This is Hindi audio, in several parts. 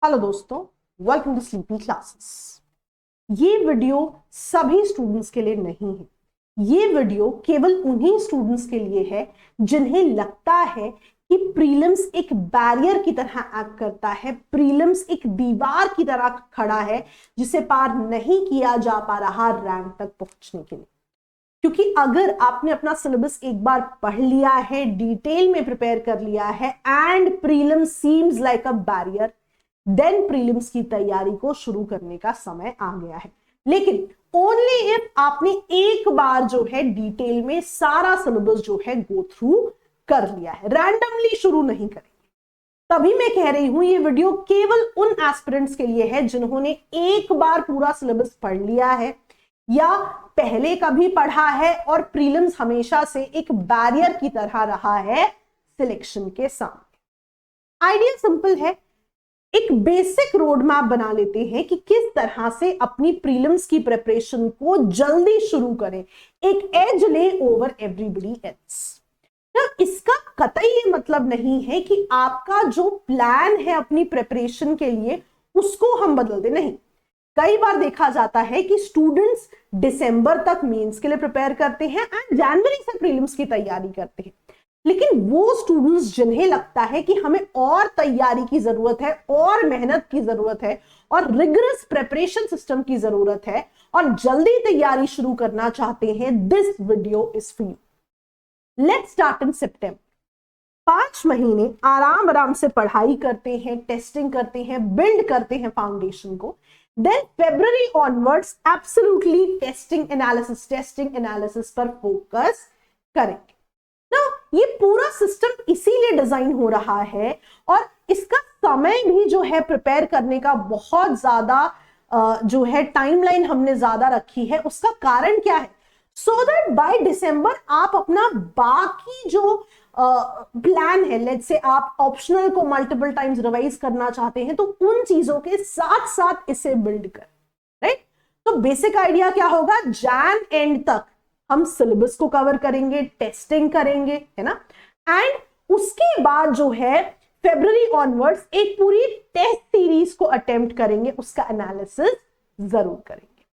हेलो दोस्तों, वेलकम टू स्लीपी क्लासेस। ये वीडियो सभी स्टूडेंट्स के लिए नहीं है। ये वीडियो केवल उन्हीं स्टूडेंट्स के लिए है जिन्हें लगता है कि प्रीलिम्स एक बैरियर की तरह एक्ट करता है, प्रीलिम्स एक दीवार की तरह खड़ा है जिसे पार नहीं किया जा पा रहा रैंक तक पहुंचने के लिए। क्योंकि अगर आपने अपना सिलेबस एक बार पढ़ लिया है, डिटेल में प्रिपेयर कर लिया है and prelims seems like a barrier, then prelims की तैयारी को शुरू करने का समय आ गया है। लेकिन ओनली इफ आपने एक बार जो है डिटेल में सारा सिलेबस जो है गो थ्रू कर लिया है, रैंडमली शुरू नहीं करेंगे। तभी मैं कह रही हूं ये वीडियो केवल उन एस्पिरेंट्स के लिए है जिन्होंने एक बार पूरा सिलेबस पढ़ लिया है या पहले कभी पढ़ा है और प्रीलिम्स हमेशा से एक बैरियर की तरह रहा है सिलेक्शन के सामने। आइडिया सिंपल है, एक बेसिक रोड मैप बना लेते हैं कि किस तरह से अपनी प्रीलिम्स की प्रिपरेशन को जल्दी शुरू करें, एक एज ले ओवर एवरीबडी एल्स। ना, इसका कतई ये मतलब नहीं है कि आपका जो प्लान है अपनी प्रिपरेशन के लिए उसको हम बदल दें, नहीं। कई बार देखा जाता है कि स्टूडेंट्स दिसंबर तक मेंस के लिए प्रिपेयर करते हैं एंड जनवरी से प्रीलिम्स की तैयारी करते हैं। लेकिन वो स्टूडेंट्स जिन्हें लगता है कि हमें और तैयारी की जरूरत है और मेहनत की जरूरत है और रिगरस प्रिपरेशन सिस्टम की जरूरत है और जल्दी तैयारी शुरू करना चाहते हैं, this video is for you. Let's start in सितंबर। 5 महीने आराम से पढ़ाई करते हैं, टेस्टिंग करते हैं, बिल्ड करते हैं फाउंडेशन को। Then February onwards absolutely testing analysis पर फोकस करेंगे ना। ये पूरा सिस्टम इसीलिए डिजाइन हो रहा है और इसका समय भी जो है प्रिपेयर करने का बहुत ज्यादा जो है टाइमलाइन हमने ज्यादा रखी है। उसका कारण क्या है? सो दैट बाय दिसंबर आप अपना बाकी जो प्लान है, लेट्स से आप ऑप्शनल को मल्टीपल टाइम्स रिवाइज करना चाहते हैं तो उन चीजों के साथ साथ इसे बिल्ड कर, राइट। तो बेसिक आइडिया क्या होगा, जैन एंड तक हम सिलेबस को कवर करेंगे, टेस्टिंग करेंगे, है ना। एंड उसके बाद जो है February ऑनवर्ड्स एक पूरी टेस्ट सीरीज को अटेम्प्ट करेंगे, उसका एनालिसिस जरूर करेंगे।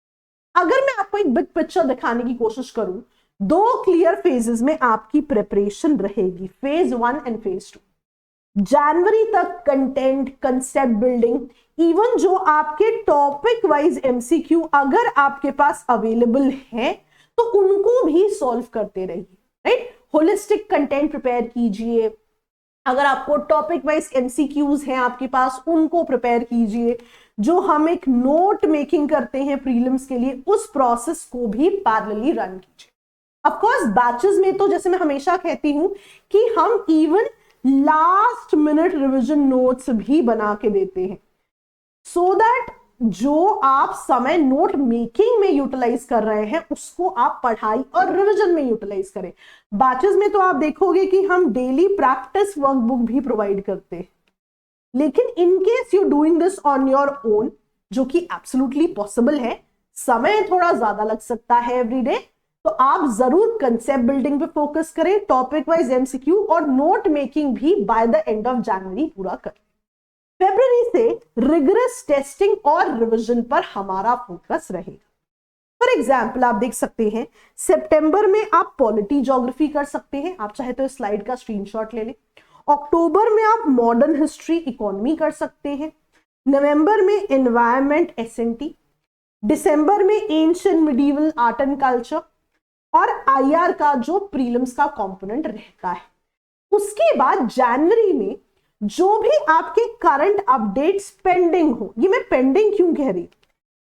अगर मैं आपको एक बिग पिक्चर दिखाने की कोशिश करूं, 2 क्लियर फेजेस में आपकी प्रिपरेशन रहेगी, फेज 1 एंड फेज 2। जनवरी तक कंटेंट, कंसेप्ट बिल्डिंग, इवन जो आपके टॉपिक वाइज एमसीक्यू अगर आपके पास अवेलेबल है तो उनको भी सॉल्व करते रहिए, राइट। होलिस्टिक कंटेंट प्रिपेयर कीजिए। अगर आपको टॉपिक वाइज एमसीक्यूज हैं आपके पास, उनको प्रिपेयर कीजिए। जो हम एक नोट मेकिंग करते हैं प्रीलिम्स के लिए, उस प्रोसेस को भी पैरेलली रन कीजिए। ऑफ कोर्स बैचेस में तो जैसे मैं हमेशा कहती हूं कि हम even last minute revision notes भी बना के देते हैं, सो दैट जो आप समय नोट मेकिंग में यूटिलाइज कर रहे हैं उसको आप पढ़ाई और रिवीजन में यूटिलाइज करें। बैचेस में तो आप देखोगे कि हम डेली प्रैक्टिस वर्कबुक भी प्रोवाइड करते हैं। लेकिन in case you doing this on your own, जो कि एब्सोल्युटली पॉसिबल है, समय थोड़ा ज्यादा लग सकता है एवरीडे, तो आप जरूर कंसेप्ट बिल्डिंग पे फोकस करें, टॉपिक वाइज एमसीक्यू और नोट मेकिंग भी by the end of January पूरा करें। February से रिगरस टेस्टिंग और रिवीजन पर हमारा फोकस रहेगा। फॉर एग्जाम्पल आप देख सकते हैं सितंबर में आप पॉलिटी ज्योग्राफी कर सकते हैं, आप चाहे तो इस स्लाइड का स्क्रीनशॉट ले लें। अक्टूबर में आप मॉडर्न हिस्ट्री इकोनॉमी कर सकते हैं। नवंबर में एनवायरमेंट एसएनटी, दिसंबर में ancient medieval art and culture और आईआर का जो प्रीलिम्स का कंपोनेंट रहता है। उसके बाद जनवरी में जो भी आपके करंट अपडेट्स पेंडिंग हो, ये मैं पेंडिंग क्यों कह रही,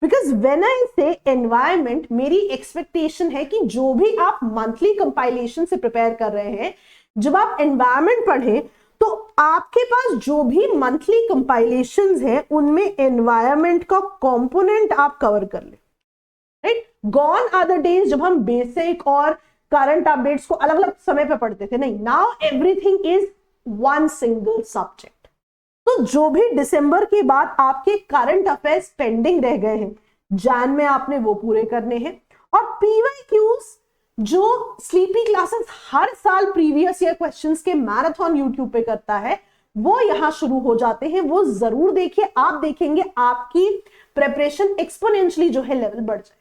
बिकॉज व्हेन आई से एनवायरमेंट, मेरी एक्सपेक्टेशन है कि जो भी आप मंथली कंपाइलेशन से प्रिपेयर कर रहे हैं, जब आप एनवायरमेंट पढ़ें तो आपके पास जो भी मंथली कंपाइलेशंस हैं उनमें एनवायरमेंट का कंपोनेंट आप कवर कर ले, right. Gone are the days जब हम बेसिक और करंट अपडेट्स को अलग अलग समय पे पढ़ते थे, नहीं, now everything is one single subject. तो जो भी दिसंबर के बाद आपके करंट अफेयर्स पेंडिंग रह गए हैं, जैन में आपने वो पूरे करने हैं। और पीवाईक्यूज जो स्लीपी क्लासेस हर साल प्रीवियस ईयर क्वेश्चंस के मैराथन यूट्यूब पे करता है, वो यहां शुरू हो जाते हैं। वो जरूर देखिए, आप देखेंगे आपकी प्रिपरेशन एक्सपोनेंशियली जो है लेवल बढ़ जाए।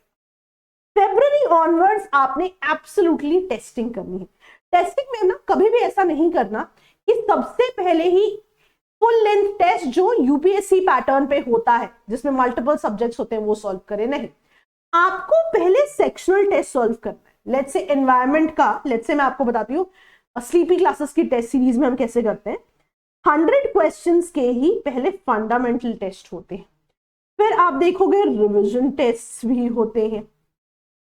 फेब्रुअरी ऑनवर्ड्स आपने एब्सोल्युटली टेस्टिंग करनी है। टेस्टिंग में ना कभी भी ऐसा नहीं करना कि सबसे पहले ही फुल लेंथ टेस्ट जो यूपीएससी पैटर्न पे होता है जिसमें मल्टीपल सब्जेक्ट्स होते हैं वो सॉल्व करे। नहीं, आपको पहले सेक्शनल टेस्ट सॉल्व करना है। लेट्स से एनवायरनमेंट का, लेट्स से मैं आपको बताती हूँ स्लीपी क्लासेस की टेस्ट सीरीज में हम कैसे करते हैं। 100 क्वेश्चंस के ही पहले फंडामेंटल टेस्ट होते हैं, फिर आप देखोगे रिवीजन टेस्ट भी होते हैं,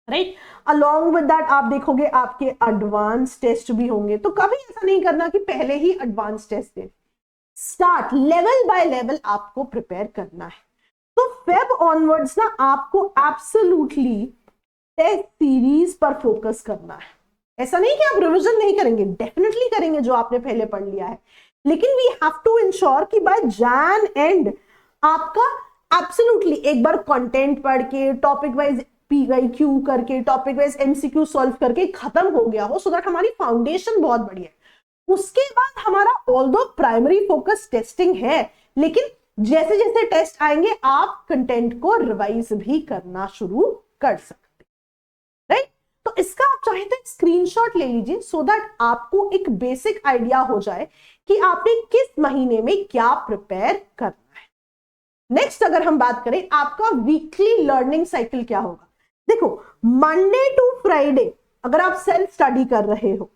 राइट। अलॉन्ग विद दैट आप देखोगे आपके एडवांस टेस्ट भी होंगे। तो कभी ऐसा नहीं करना कि पहले ही एडवांस टेस्ट दे, स्टार्ट लेवल बाय लेवल आपको प्रिपेयर करना है। तो फेब ऑनवर्ड्स ना आपको एब्सोल्युटली टेस्ट सीरीज पर फोकस करना है। ऐसा नहीं कि आप रिवीजन नहीं करेंगे, डेफिनेटली करेंगे जो आपने पहले पढ़ लिया है, लेकिन वी हैव टू इंश्योर कि बाय जैन एंड आपका एब्सोल्युटली एक बार कंटेंट पढ़ के टॉपिक वाइज PYQ करके टॉपिक वाइज MCQ सॉल्व करके खत्म हो गया हो, सो दैट हमारी फाउंडेशन बहुत बढ़िया है। उसके बाद हमारा ऑल्दो प्राइमरी फोकस टेस्टिंग है, लेकिन जैसे जैसे टेस्ट आएंगे आप कंटेंट को रिवाइज भी करना शुरू कर सकते, राइट। तो इसका आप चाहे तो स्क्रीनशॉट ले लीजिए सो दैट आपको एक बेसिक आइडिया हो जाए कि आपने किस महीने में क्या प्रिपेयर करना है। नेक्स्ट अगर हम बात करें आपका वीकली लर्निंग साइकिल क्या होगा। देखो, मंडे टू फ्राइडे अगर आप सेल्फ स्टडी कर रहे हो,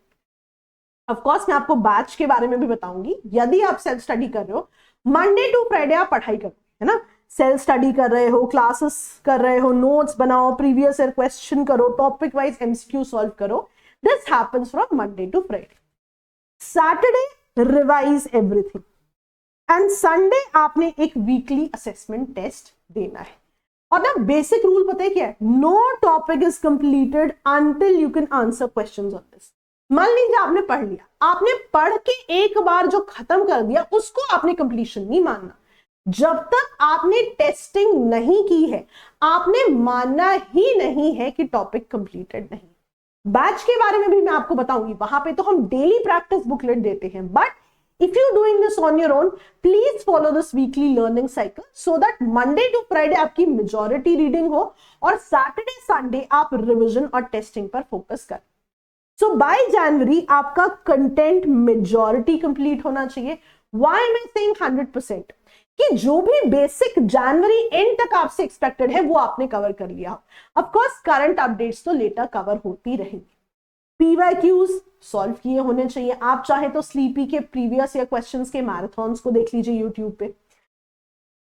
ऑफ कोर्स मैं आपको बैच के बारे में भी बताऊंगी। यदि आप सेल्फ स्टडी कर रहे हो, मंडे टू फ्राइडे आप पढ़ाई करो, है ना, सेल्फ स्टडी कर रहे हो, क्लासेस कर रहे हो, नोट्स बनाओ, प्रीवियस ईयर क्वेश्चन करो, टॉपिक वाइज MCQ सॉल्व करो। This happens from Monday to Friday. Saturday revise everything and Sunday आपने एक वीकली असेसमेंट टेस्ट देना है। और ना बेसिक रूल पता है क्या है, no topic is completed until you can answer questions on this. मान लीजिए आपने पढ़ लिया, आपने पढ़ के एक बार जो खत्म कर दिया उसको आपने कंप्लीशन नहीं मानना। जब तक आपने टेस्टिंग नहीं की है आपने मानना ही नहीं है कि टॉपिक कंप्लीटेड नहीं। बैच के बारे में भी मैं आपको बताऊंगी, वहां पे तो हम डेली प्रैक्टिस बुकलेट देते हैं, but if you're doing this on your own, please follow this weekly learning cycle so that Monday to Friday आपकी majority reading हो और Saturday Sunday आप revision और testing पर focus करें। So by January आपका content majority complete होना चाहिए। Why am I saying 100%? कि जो भी बेसिक जनवरी एंड तक आपसे एक्सपेक्टेड है वो आपने कवर कर लिया हो। ऑफ कोर्स करंट अपडेट्स तो लेटर कवर होती रहेंगी। PYQs सॉल्व किए होने चाहिए। आप चाहे तो स्लीपी के प्रीवियस या क्वेश्चंस के मैराथन्स को देख लीजिए यूट्यूब पे।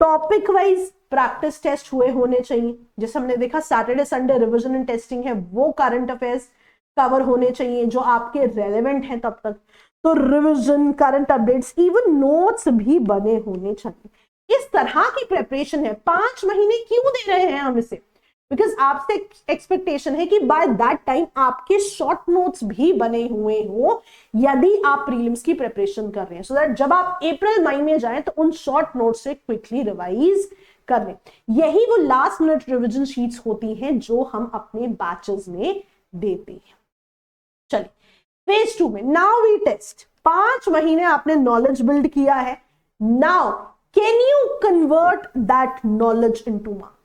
टॉपिक वाइज प्रैक्टिस टेस्ट हुए होने चाहिए, जैसे हमने देखा Saturday Sunday revision and testing है, वो करंट अफेयर्स कवर होने चाहिए जो आपके रेलेवेंट हैं तब तक। तो revision, current updates, even notes भी बने होने चाहिए। इस तरह की प्रिपरेशन है। 5 महीने क्यों दे रहे हैं हम इसे? बिकॉज आपसे एक्सपेक्टेशन है कि बाय दैट टाइम आपके शॉर्ट नोट्स भी बने हुए हो यदि आप प्रीलिम्स की प्रिपरेशन कर रहे हैं, सो दैट जब आप अप्रैल मई में जाएं तो उन शॉर्ट नोट्स से क्विकली रिवाइज कर लें। यही वो लास्ट मिनट रिवीजन शीट्स होती हैं जो हम अपने बैचेस में देते हैं। चलिए फेज 2 में नाउ वी टेस्ट। 5 महीने आपने नॉलेज बिल्ड किया है, now can you convert that knowledge into marks.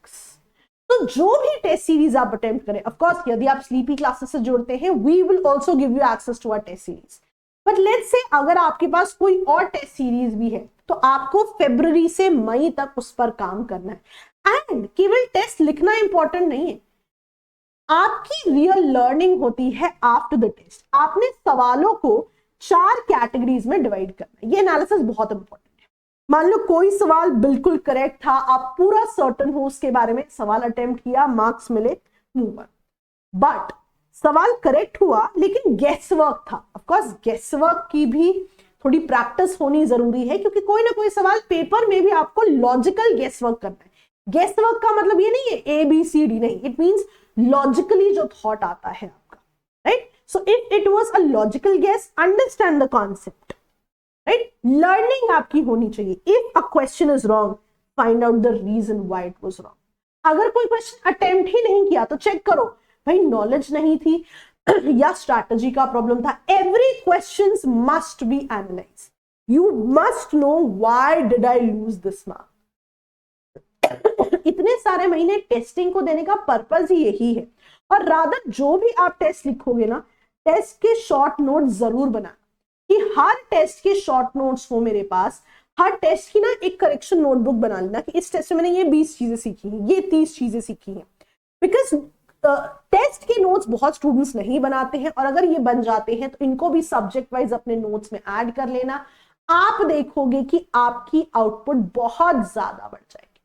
तो जो भी टेस्ट सीरीज आप अटेम्प्ट करें, ऑफ कोर्स यदि आप स्लीपी क्लासेस से जुड़ते हैं we will also give you access to our test series, but let's say अगर आपके पास कोई और टेस्ट सीरीज भी है तो आपको फरवरी से मई तक उस पर काम करना है। एंड केवल टेस्ट लिखना इंपॉर्टेंट नहीं है, आपकी रियल लर्निंग होती है आफ्टर द टेस्ट। आपने सवालों को 4 कैटेगरीज में डिवाइड करना है। ये एनालिसिस बहुत इंपॉर्टेंट है। मान लो कोई सवाल बिल्कुल करेक्ट था, आप पूरा सर्टन हो उसके बारे में, सवाल अटेम्प्ट किया, मार्क्स मिले, मूव ऑन। बट सवाल करेक्ट हुआ लेकिन गेस वर्क था, ऑफ कोर्स गेस वर्क की भी थोड़ी प्रैक्टिस होनी जरूरी है, क्योंकि कोई ना कोई सवाल पेपर में भी आपको लॉजिकल गेस वर्क करना है। गेस वर्क का मतलब ये नहीं है ABCD, नहीं, इट मींस लॉजिकली जो थॉट आता है आपका, right. So if it was a logical guess, understand the concept, right. Learning आपकी होनी चाहिए। If a question is wrong, find out the reason why it was wrong. अगर कोई क्वेश्चन अटेम्प्ट ही नहीं किया तो चेक करो भाई नॉलेज नहीं थी या स्ट्रैटेजी का प्रॉब्लम था। Every question must be analyse. You must know why did I lose this mark. इतने सारे महीने टेस्टिंग को देने का पर्पज ही यही है। और रादर जो भी आप टेस्ट लिखोगे ना, टेस्ट के शॉर्ट नोट जरूर बनाना, कि हर टेस्ट के शॉर्ट नोट्स हो मेरे पास। हर टेस्ट की ना एक करेक्शन नोटबुक बना लेना कि इस टेस्ट में मैंने ये 20 चीजें सीखी हैं, ये 30 चीजें सीखी हैं। बिकॉज टेस्ट के नोट्स बहुत स्टूडेंट्स नहीं बनाते हैं, और अगर ये बन जाते हैं तो इनको भी सब्जेक्ट वाइज अपने नोट्स में ऐड कर लेना। आप देखोगे कि आपकी आउटपुट बहुत ज्यादा बढ़ जाएगी।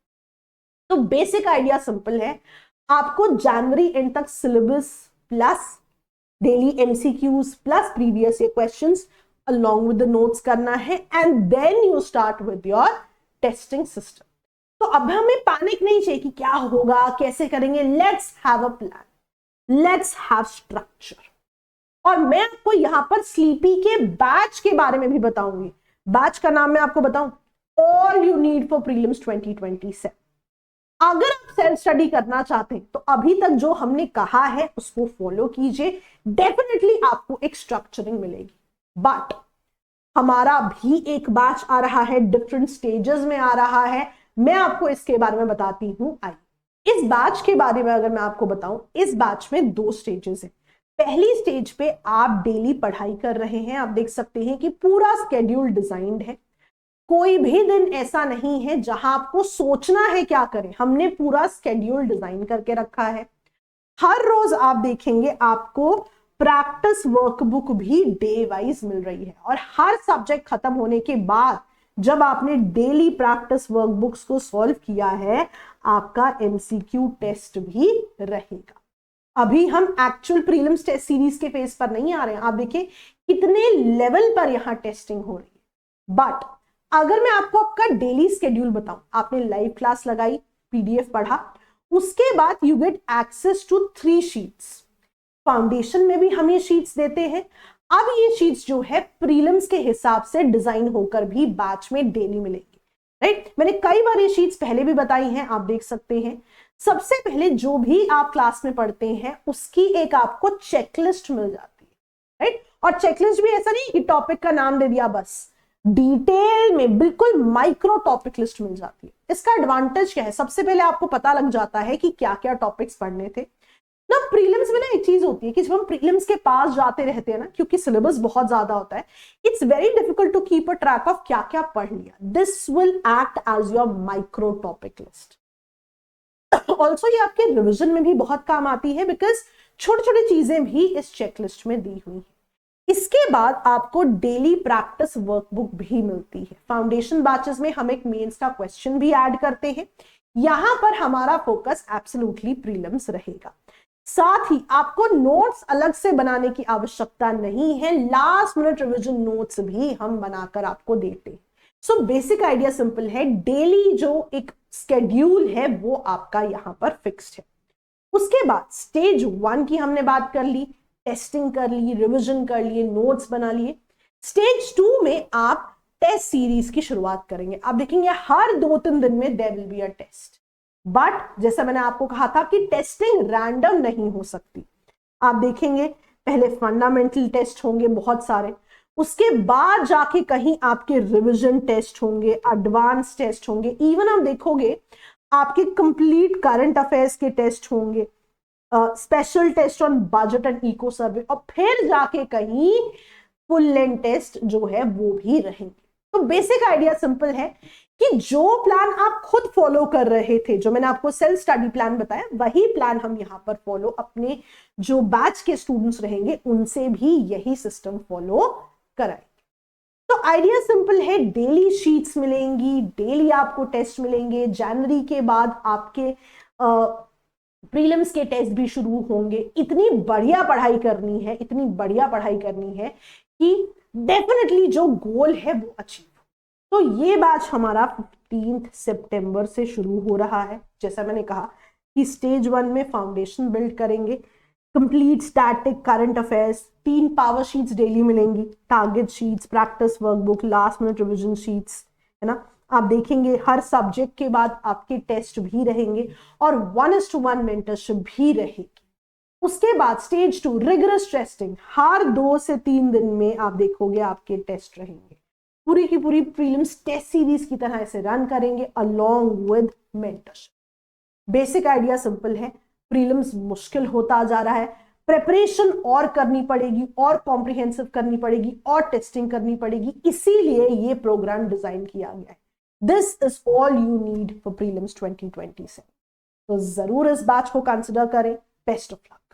तो बेसिक आइडिया सिंपल है, आपको जनवरी एंड तक syllabus plus daily MCQs plus previous year questions along with the notes करना है, and then you start with your testing system. तो अब हमें पैनिक नहीं चाहिए कि क्या होगा, कैसे करेंगे। Let's have a plan, let's have structure. और मैं आपको यहां पर स्लीपी के बैच के बारे में भी बताऊंगी। बैच का नाम मैं आपको बताऊं, all you need for prelims 2027। अगर आप सेल्फ स्टडी करना चाहते हैं तो अभी तक जो हमने कहा है उसको फॉलो कीजिए, डेफिनेटली आपको एक स्ट्रक्चरिंग मिलेगी। बट हमारा भी एक बैच आ रहा है, डिफरेंट स्टेजेस में आ रहा है, मैं आपको इसके बारे में बताती हूं। आई इस बैच के बारे में अगर मैं आपको बताऊं, इस बैच में 2 स्टेजेस हैं। पहली स्टेज पे आप डेली पढ़ाई कर रहे हैं, आप देख सकते हैं कि पूरा स्केड्यूल डिजाइंड है। कोई भी दिन ऐसा नहीं है जहां आपको सोचना है क्या करें, हमने पूरा स्केड्यूल डिजाइन करके रखा है। हर रोज आप देखेंगे आपको प्रैक्टिस वर्कबुक भी डे वाइज मिल रही है, और हर सब्जेक्ट खत्म होने के बाद जब आपने डेली प्रैक्टिस वर्कबुक्स को सॉल्व किया है, आपका एमसीक्यू टेस्ट भी रहेगा। अभी हम एक्चुअल प्रीलिम्स टेस्ट सीरीज के फेज पर नहीं आ रहे हैं, आप देखिए कितने लेवल पर यहां टेस्टिंग हो रही है। बट अगर मैं आपको आपका डेली स्केड्यूल बताऊं, आपने लाइव क्लास लगाई, पीडीएफ पढ़ा, उसके बाद you get access to 3 sheets. Foundation में भी हम ये शीट्स देते हैं। अब ये शीट्स जो है प्रीलिम्स के हिसाब से डिजाइन होकर भी बैच में डेली मिलेगी, राइट। मैंने कई बार ये शीट्स पहले भी बताई हैं, आप देख सकते हैं। सबसे पहले जो भी आप क्लास में पढ़ते हैं उसकी एक आपको चेकलिस्ट मिल जाती है, राइट। और चेकलिस्ट भी ऐसा नहीं कि टॉपिक का नाम दे दिया, बस डिटेल में बिल्कुल माइक्रो टॉपिक लिस्ट मिल जाती है। इसका एडवांटेज क्या है, सबसे पहले आपको पता लग जाता है कि क्या क्या टॉपिक्स पढ़ने थे ना। प्रीलिम्स में ना एक चीज होती है कि जब हम प्रीलिम्स के पास जाते रहते हैं ना, क्योंकि सिलेबस बहुत ज्यादा होता है, it's very difficult to keep a track of क्या क्या पढ़ लिया। This will act as your micro topic list. Also ये आपके रिविजन में भी बहुत काम आती है, बिकॉज छोटी छोटी चीजें भी इस चेकलिस्ट में दी हुई है। इसके बाद आपको डेली प्रैक्टिस वर्कबुक भी मिलती है। फाउंडेशन बैचेस में हम एक मेंस का क्वेश्चन भी ऐड करते हैं। यहां पर हमारा फोकस एब्सोल्युटली प्रीलिम्स रहेगा। साथ ही आपको नोट्स अलग से बनाने की आवश्यकता नहीं है, लास्ट मिनट रिवीजन नोट्स भी हम बनाकर आपको देते हैं। सो बेसिक आइडिया सिंपल है, डेली जो एक स्केड्यूल है वो आपका यहां पर फिक्स्ड है। उसके बाद स्टेज 1 की हमने बात कर ली, टेस्टिंग कर ली, रिवीजन कर लिए, नोट्स बना लिए। स्टेज 2 में आप टेस्ट सीरीज की शुरुआत करेंगे। आप देखेंगे हर 2-3 दिन में there will be a test. But जैसा मैंने आपको कहा था कि टेस्टिंग रैंडम नहीं हो सकती। आप देखेंगे पहले फंडामेंटल टेस्ट होंगे बहुत सारे, उसके बाद जाके कहीं आपके रिवीजन टेस्ट होंगे, एडवांस टेस्ट होंगे, इवन आप देखोगे आपके कंप्लीट करंट अफेयर्स के टेस्ट होंगे, special test on budget and eco survey, और फिर जाके कहीं फुल लेंथ टेस्ट जो है वो भी रहेंगे। तो बेसिक आइडिया सिंपल है कि जो प्लान आप खुद फॉलो कर रहे थे, जो मैंने आपको सेल्फ स्टडी प्लान बताया, वही प्लान हम यहां पर फॉलो अपने जो बैच के स्टूडेंट्स रहेंगे उनसे भी यही सिस्टम फॉलो कराएंगे। तो आइडिया सिंपल है, डेली शीट्स मिलेंगी, डेली आपको टेस्ट मिलेंगे। जनवरी के बाद आपके प्रीलिम्स के टेस्ट भी शुरू होंगे। इतनी बढ़िया पढ़ाई करनी है, इतनी बढ़िया पढ़ाई करनी है कि डेफिनेटली जो गोल है वो अचीव। तो ये बैच हमारा 15 सितंबर से शुरू हो रहा है। जैसा मैंने कहा कि स्टेज 1 में फाउंडेशन बिल्ड करेंगे, complete static current affairs, 3 power sheets daily मिलेंगी, target sheets, practice workbook, last minute revision sheets, है ना। आप देखेंगे हर सब्जेक्ट के बाद आपके टेस्ट भी रहेंगे और 1:1 मेंटरशिप भी रहेगी। उसके बाद स्टेज 2 रिगरस टेस्टिंग, हर 2 से 3 दिन में आप देखोगे आपके टेस्ट रहेंगे। पूरी की पूरी प्रीलिम्स टेस्ट सीरीज की तरह इसे रन करेंगे along with mentorship. Basic idea simple है, प्रीलिम्स मुश्किल होता जा रहा है, प्रिपरेशन और करनी पड़ेगी और कॉम्प्रिहेंसिव करनी पड़ेगी और टेस्टिंग करनी पड़ेगी, इसीलिए ये प्रोग्राम डिजाइन किया गया है। This is all you need for prelims 2027। तो जरूर इस बैच को कंसिडर करें। Best of luck.